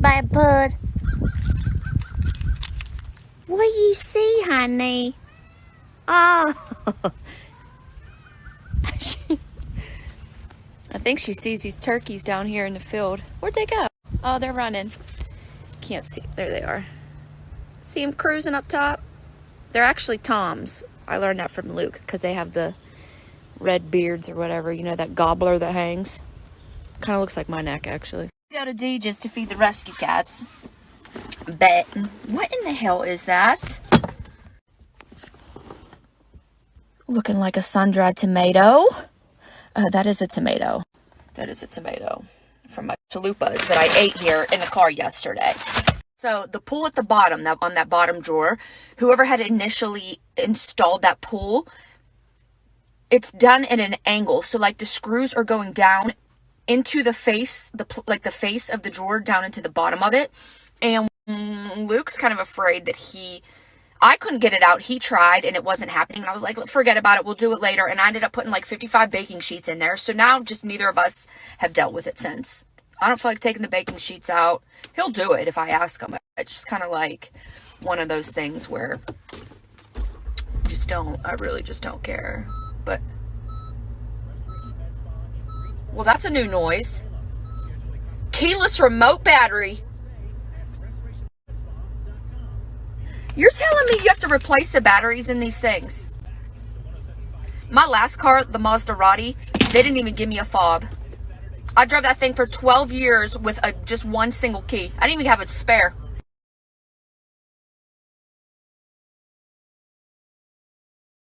bad bud. What do you see, honey? Oh. I think she sees these turkeys down here in the field. Where'd they go? Oh, they're running. Can't see. There they are. See them cruising up top? They're actually toms. I learned that from Luke because they have the red beards or whatever. You know, that gobbler that hangs? Kind of looks like my neck, actually. Go to D just to feed the rescue cats. But what in the hell is that? Looking like a sun-dried tomato. Oh, that is a tomato. That is a tomato from my chalupas that I ate here in the car yesterday. So the pull at the bottom, on that bottom drawer, whoever had initially installed that pull, it's done at an angle. So like the screws are going down into the face, like the face of the drawer down into the bottom of it. And Luke's kind of afraid that I couldn't get it out. He tried and it wasn't happening. And I was like, forget about it. We'll do it later. And I ended up putting like 55 baking sheets in there. So now just neither of us have dealt with it since. I don't feel like taking the baking sheets out. He'll do it if I ask him. It's just kind of like one of those things where I really just don't care. But, well, that's a new noise. Keyless remote battery. You're telling me you have to replace the batteries in these things? My last car, the Maserati, they didn't even give me a fob. I drove that thing for 12 years with just one single key. I didn't even have a spare.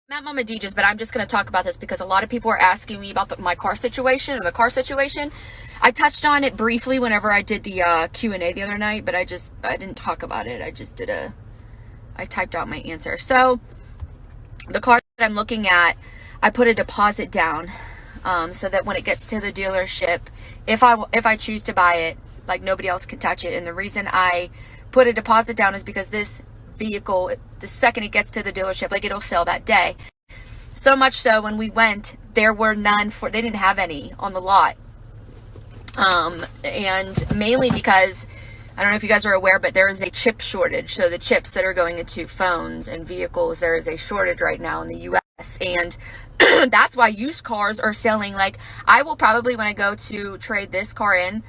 I'm at Mama Deeja's, but I'm just going to talk about this because a lot of people are asking me about my car situation or the car situation. I touched on it briefly whenever I did the Q&A the other night, but I didn't talk about it. I typed out my answer. So the car that I'm looking at, I put a deposit down. So that when it gets to the dealership, if I choose to buy it, like nobody else can touch it. And the reason I put a deposit down is because this vehicle, the second it gets to the dealership, like it'll sell that day. So much so when we went, there were none they didn't have any on the lot. And mainly because, I don't know if you guys are aware, but there is a chip shortage. So the chips that are going into phones and vehicles, there is a shortage right now in the U.S. And that's why used cars are selling. Like, I will probably, when I go to trade this car in,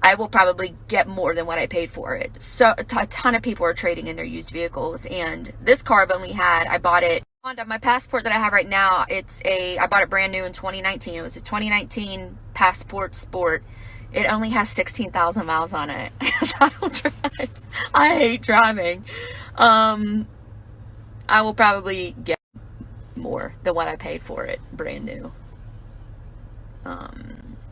I will probably get more than what I paid for it. So a ton of people are trading in their used vehicles. And this car I bought it on my Passport that I have right now. I bought it brand new in 2019. It was a 2019 Passport Sport. It only has 16,000 miles on it. So I don't drive. I hate driving. I will probably get more than what I paid for it brand new.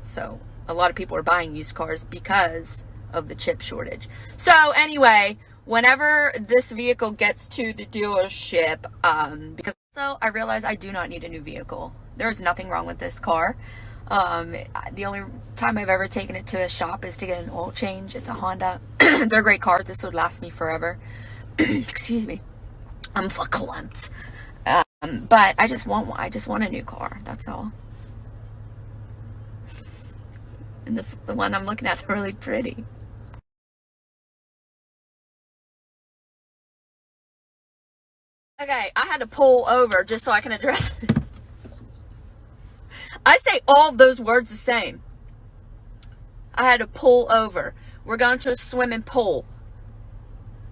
So a lot of people are buying used cars because of the chip shortage. So anyway, whenever this vehicle gets to the dealership, because I realize I do not need a new vehicle. There's nothing wrong with this car. The only time I've ever taken it to a shop is to get an oil change. It's a Honda. They're great cars. This would last me forever. Excuse me. I'm verklempt. But I just want a new car. That's all. And the one I'm looking at is really pretty. Okay, I had to pull over just so I can address it. I say all of those words the same. I had to pull over. We're going to a swimming pool.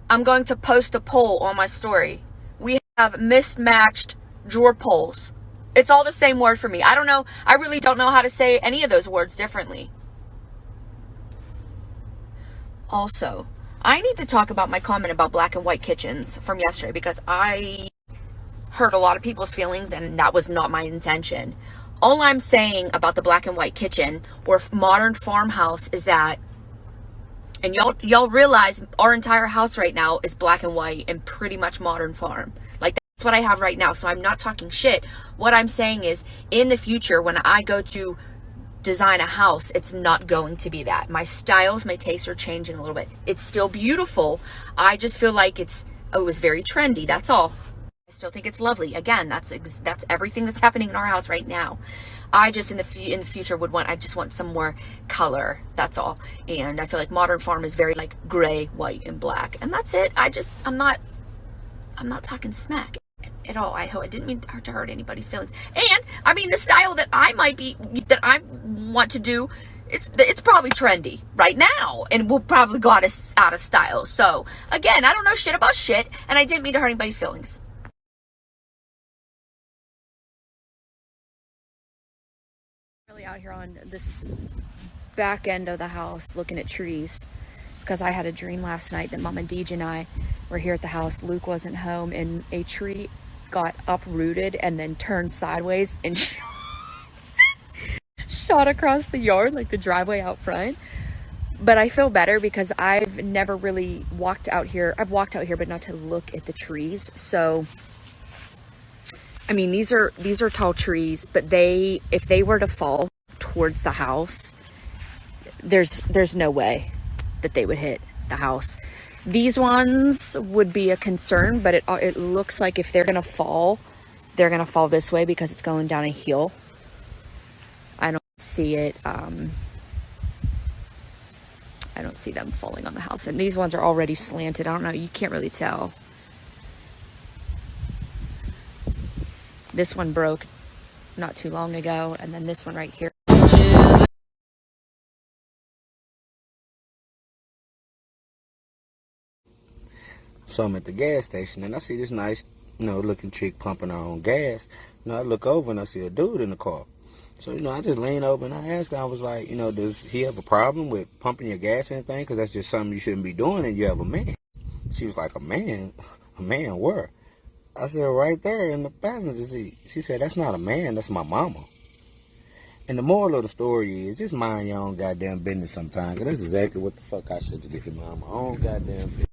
I'm going to post a poll on my story. We have mismatched drawer pulls. It's all the same word for me. I don't know. I really don't know how to say any of those words differently. Also, I need to talk about my comment about black and white kitchens from yesterday because I hurt a lot of people's feelings and that was not my intention. All I'm saying about the black and white kitchen or modern farmhouse is that, and y'all realize our entire house right now is black and white and pretty much modern farm. Like, that's what I have right now. So I'm not talking shit. What I'm saying is, in the future, when I go to design a house, it's not going to be that. My styles, my tastes are changing a little bit. It's still beautiful. I just feel like it was very trendy. That's all. I still think it's lovely. Again, that's everything that's happening in our house right now. I just in the future would want, I just want some more color, that's all. And I feel like Modern Farm is very like gray, white, and black, and that's it. I'm not talking smack at all. I didn't mean to hurt anybody's feelings. And I mean, the style that I want to do, it's probably trendy right now, and will probably go out of style. So again, I don't know shit about shit, and I didn't mean to hurt anybody's feelings. Really out here on this back end of the house looking at trees, because I had a dream last night that Mom and Deej and I were here at the house. Luke wasn't home, and a tree got uprooted and then turned sideways and shot across the yard, like the driveway out front. But I feel better because I've never really walked out here. I've walked out here, but not to look at the trees. So, I mean, these are tall trees, but if they were to fall towards the house, there's no way that they would hit the house. These ones would be a concern, but it looks like if they're gonna fall this way because it's going down a hill. I don't see it. I don't see them falling on the house. And these ones are already slanted. I don't know. You can't really tell. This one broke not too long ago, and then this one right here. So I'm at the gas station, and I see this nice, looking chick pumping her own gas. I look over and I see a dude in the car. So, I just lean over and I asked her, I was like, does he have a problem with pumping your gas or anything? Because that's just something you shouldn't be doing, and you have a man. She was like, a man? A man where? I said, right there in the passenger seat. She said, that's not a man, that's my mama. And the moral of the story is, just mind your own goddamn business sometimes. Because that's exactly what the fuck I should have did. Mind my own goddamn business.